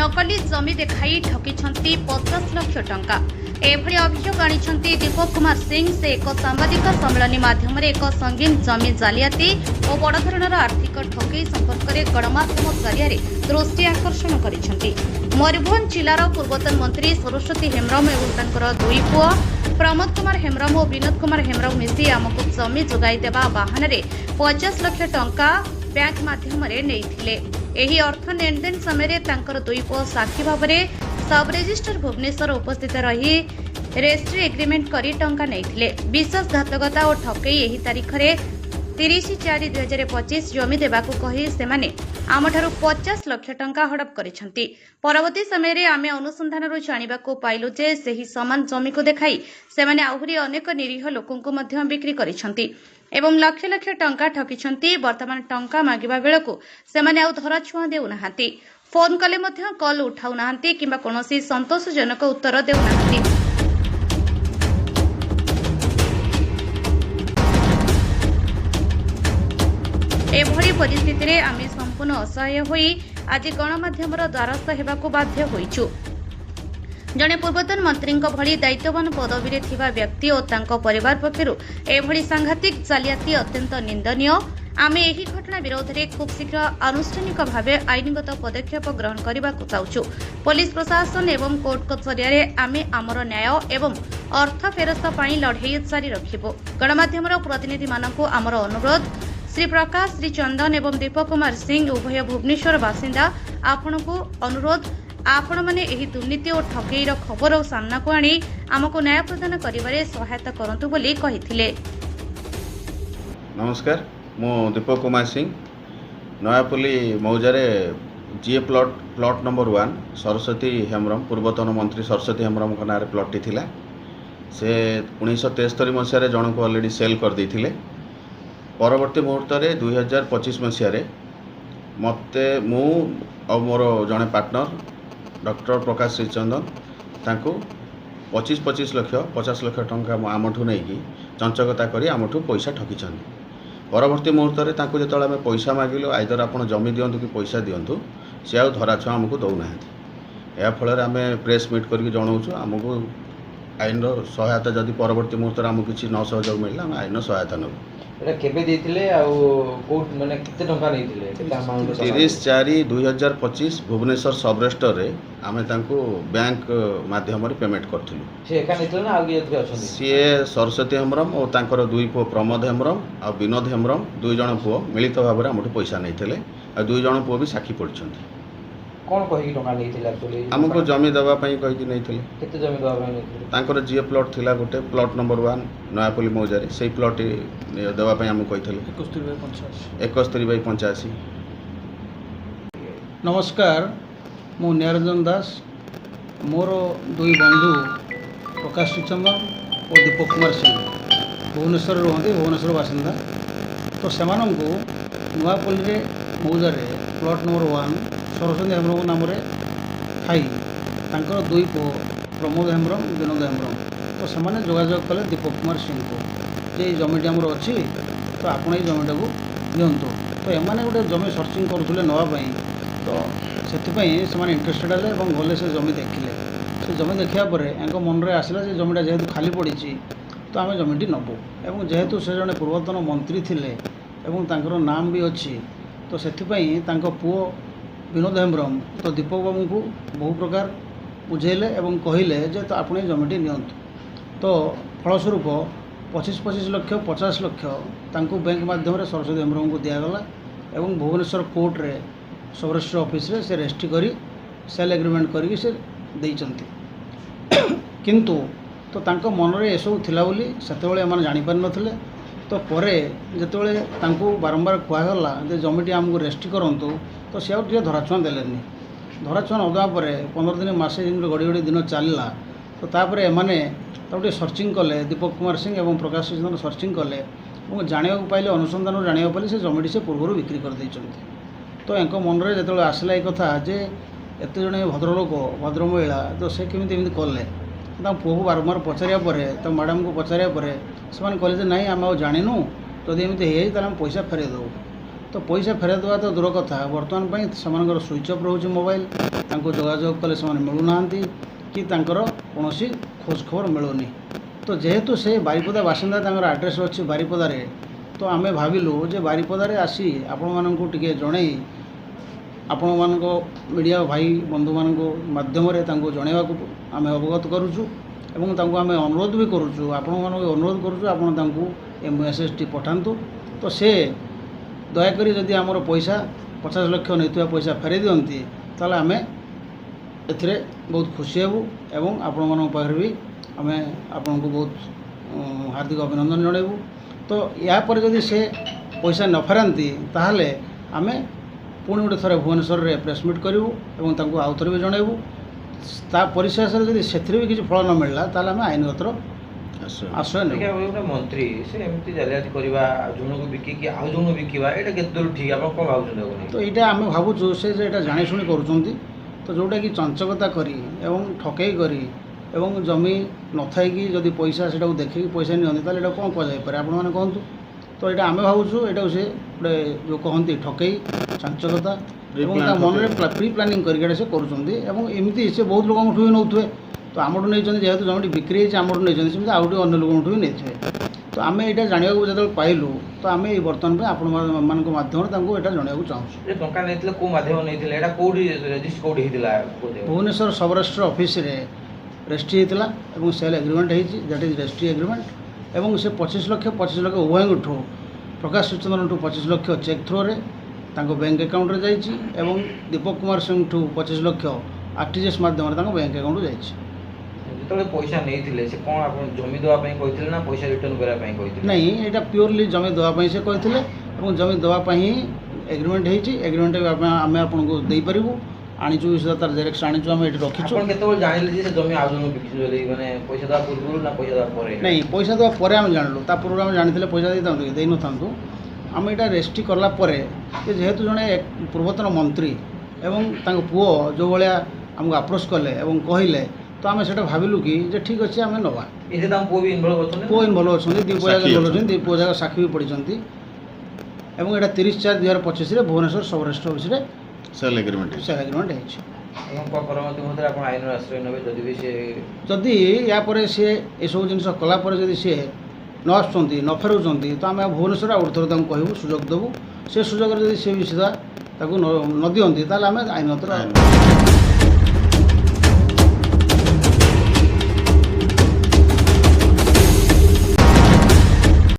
नकली जमी देखाई ठकिछंती 50 लाख टंका। एभली अभियोग आनिछंती दीपक कुमार सिंह। से एक सांबादिक सम्मेलन माध्यम एक संगीन जमी जालियाती और बड़ धरणर आर्थिक ठकई संपर्क में गणमाध्यम जरिया दृष्टि आकर्षण करिछंती। मयूरभंज जिलार पूर्वतन मंत्री सरस्वती हेम्ब्रम और तांकर दुई पुआ प्रमोद कुमार हेम्ब्रम और विनोद कुमार हेम्ब्रम मिसी आमको जमी जोगाई देवा बाहन 50 लाख टंका बैंक माध्यम एही अर्थ लेनदेन समय तांकर दुई पुआ साक्षी भाव में सब रजिस्टर भुवनेश्वर उपस्थित रही रेजिस्ट्री एग्रीमेंट करी टंका नहीं। विश्वासघातकता और ठकई एही तारीख में 30/4/2025 जमी देबाकू कही सेमाने आमठारू 50 लाख टंका हड़प करिसंती। परवर्ती समय आमे अनुसंधान जानिबाकू पाइलु जे सेही समान जमी को देखाई सेमाने आहुरी अनेक निरीह लोकंकु मध्य बिक्री करिसंती एवं लक्ष लक्ष टंका ठकिछंती। वर्तमान टंका मागिबा बेलकू सेमाने आउ धराछुआ देउ नाहांती। फोन कले मध्य कॉल उठाउ नाहांती किंबा कोनोसी संतोषजनक उत्तर देउ नाहांती। एभली परिस्थिति रे आमे संपूर्ण असहाय होई आज गणमाध्यमर द्वारस्थ हेबाकू बाध्य होइछु। जने पूर्वतन मंत्री भली दायित्ववान पदवी रे थिबा व्यक्ति और तांको परिवार पक्षरु एभली सांघातिक जालियाती अत्यंत निंदनीय। आमे एही घटना विरोध में खूब शीघ्र आनुष्ठानिक भाव आईनगत पदक्षेप ग्रहण करने को चाहूँ। पुलिस प्रशासन एवं कोर्ट कचहरी आमे आमर न्याय एवं अर्थ फेरस्त पाई लड़े जारी रखिबो। गणमाध्यम प्रतिनिधि मानक आमर अनुरोध, श्री प्रकाश, श्री चंदन एवं दीपक कुमार सिंह उभय भुवनेश्वर बासिंदा आपण को अनुरोध, आपण माने एही दुर्नीति और ठकेईर खबर सामना को आनी आमको न्याय प्रदान करिबारे सहायता करंतु बोली कहिथिले। नमस्कार, मु दीपक कुमार सिंह नयापल्ली मौजारे जीए प्लॉट नंबर 1 सरस्वती हेम्ब्रम पूर्वतन मंत्री सरस्वती हेम्ब्रम का नारे प्लॉट थिला। से 1973 मसीह जन को ऑलरेडी सेल कर देथिले। परवर्ती मुहूर्त रे 2025 मसीह मते मु और मोर जड़े पार्टनर डॉक्टर प्रकाश श्रीचंदन तांको 25 लाख 50 लाख टंका आमठू नहीं चंचकता करी आमठू पैसा ठकिछन। परवर्ती मुहूर्त में तांको जेतले आमे पैसा मागिलु आइदर आपण जमी दियंतु कि पैसा दियंतु से आउ धराछुआ आमको दौना। या फल आमे प्रेस मीट करके जनाऊँ आमको आईन सहायता जदि परवर्ती मुहूर्त में आमको किसी न सहयोग मिलला आम आईन सहायता नबू। 30/4/2025 भुवनेश्वर सब रजिस्टर रे आमे तांको बैंक माध्यम पेमेंट करथिलु। सी सरस्वती हेम्ब्रम और तांकर दुई पुओ प्रमोद हेम्ब्रम और विनोद हेम्ब्रम दुई जण पुओ मिलित भाव में आमठू पैसा नहीं और दुई जण पुओ भी साक्षी पड़छंती। कौन कहि टंका नहीं एक्चुअली हमको जमी देवा पई कहि नहीं थे। केते जमी देवा पई नहीं तांकर जीए प्लॉट थिला गोटे प्लॉट नंबर 1 नयापल्ली मौजारे सेही प्लॉट देवा पई हमको कहिथले 71/85। नमस्कार, मु निरंजन दास, मोर दुई बंधु प्रकाश श्रीचंदन और दीपक कुमार सिंह भुवनेश्वर रुहंती, भुवनेश्वर बासिंदा। तो सेमानंकु नयापल्ली मौजारे प्लॉट नंबर 1 सरस्वती हेम्ब्रम नाम थाई तांकर दुई पुओ प्रमोद हेम्ब्रम विनोद हेम्ब्रम। तो सेमाने जोगाजोग कले दीपक कुमार सिंह को जे जमीटी आमर अच्छी तो आपण ये जमीटा को दिंतु। तो एमाने गोटे जमी सर्चिंग करुले नापी तो से इंटरेस्टेड हेले और गले से जमी देखिले। से जमी देखा मन में आसला जमीटा जेहेतु खाली पड़ी तो आम जमीटी नबू। और जेहेतु से जड़े पूर्वतन मंत्री थिले एवं तांकर नाम भी अच्छी तो से पुओ विनोद हेम्ब्रम तो दीपक बाबू को बहु प्रकार बुझेले एवं कहले जे तो आपणे जमीटी नियंतु। तो फलस्वरूप 25 लाख 50 लाख तांको बैंक माध्यम सरस्वती हेम्ब्रम को दिगला एवं भुवनेश्वर कोर्ट रे सब रजिस्टर ऑफिस रे से रजिस्ट्री करी सेल एग्रीमेंट करके से देइचंती। किंतु तो तांको मन रे एसो थिला बोली सेतेबेले एमान जानि पार नथिले। तो परे जेतेबेले तांको बारंबार कहगला जे जमीटी आमको रजिस्ट्री करंतु तो से आउट धराछुआ देलेनी। धराछुआ नदा पर 15 दिन मासे गड़ी गड़ी दिन चलला। तो तापर एमाने गोटे सर्चिंग कले दीपक कुमार सिंह और प्रकाश चंद्र सर्चिंग कले और जाना पाइले अनुसंधान जाना पाइले से जमीटी से पूर्व बिक्री कर देइचंती। तो एंको मन में जो आसला ये कथा जे एत जड़े भद्रलोक भद्र महिला तो से केमी कले पुओ को बारंबार पचारिया मैडम को पचारिया से कहले ना आम जानू जदि एमती है पैसा फेरे दो। तो पैसा फेराई देवा तो दूर कथा बर्तमान पर से स्विच अफ रोचे मोबाइल जोगाजोग कले से मिलूना कि कौन खोज खबर मिलूनी तो जेहेतु से बारिपदा बासिंदा आड्रेस अच्छी बारिपदार तो आम भाविलु जे बारिपदार आसी आपण मानक टिके जन आपण मान मीडिया भाई बंधु मान मध्यम जनवा आम अवगत करुचु एवं आम अनुरोध भी करुचु आपण मान अनुरोध करुचु आपण ए मेसेज टी पठातु तो से दयाकोरी जदि आमर पैसा 50 लाख नहीं पैसा फेरे दिखती ताले आम एथिरे बहुत खुशी हेबु एवं आपण मान पाखरे भी आम आपण को बहुत हार्दिक अभिनंदन जणेबु तो या पर जदि से पैसा न फेरांती ताहले आम पुणी गोटे थर भुवनेश्वर रे प्रेसमिट करूँ और आउ थे भी जनइबू ता परिशेष जदि से भी किसी फल न मिलला ताले आम आईनगतर आश्रय देखिए गोटे मंत्री से एमती जालियाती करवा जन को बिकिकी आउ जन बिकिबा एटा केते दूर ठीक आप कोन भाबुछन तो यहाँ आम भावुँ से जानी शुणी करुँच तो जोटा कि चंचकता करी एवं ठकई करी एवं जमी न थाई जदि पैसा से देखिए पैसा नियंती ताले एटा कौन कहुपर आपण मैंने कहतु तो यहाँ आम भावुँ एटा से गोटे जो कहती ठकई चंचकता मन में प्री प्लानिंग करके से करमती से बहुत लोगों भी नौथे तो आमठू नहीं जेहेतु जमी बिक्री आमठू नहीं सेमती आउ अन्य लोगों भी नहीं तो आम यहाँ जानवा जो पाइलु तो आम ये बर्तमान में आपण मान माध्यम यहाँ जानवा चाहूँ भुवनेश्वर सब रजिस्टर ऑफिस रे रेजिस्ट्री होता है सेल एग्रीमेंट होती दैट इज रेजिस्ट्री एग्रीमेंट एवं से 25 लाख उभयों प्रकाश सूचंद्रन 25 लाख चेक थ्रो रे बैंक अकाउंट रे जाइछि एवं दीपक कुमार सिंह 25 लाख आरटीजीएस माध्यम बैंक अकाउंट जाइछि जो पैसा नहीं से कौन आप जमी देवाई कहते ना पैसा रिटर्न करने नहीं यहाँ प्योरली जमी देवाई से कहते जमी देवाई एग्रीमेंट होती एग्रीमेंट आम आपको देपारू आनीचु तार जेरेक्स आनीचु आम ये रखीचु जानिले जे जमी आउ जन बिकिले माने पैसा देवा पूर्व ना पैसा देवा पर नहीं पैसा देवा पर आम जानलु ता पूर्व आम जानिथिले पैसा देई न थांतु आम यहाँ रेजिस्ट्री कला जेहेतु जड़े पूर्वतन मंत्री एवं पुओ जो भाया आमको अप्रोच कले और कहले तो आम से भाविलु कि जे ठीक अच्छे आम नवा पुओ इनवल्व अच्छा दीपो जगह इनवल्व अच्छा दीपो जगह साक्षी भी पढ़ी एवं यहाँ 30/4/2025 भुवनेश्वर सब रजिस्टर ऑफिस रे सेल एग्रीमेंट जदि या सी सब जिन कलापर जदि सी न आसुँच न फेराऊँ तो आम भुवनेश्वर आउ थोड़ा कहूँ सुजोग देवु से सुजोग जदि सी भी सीधा न दिखती आईनगत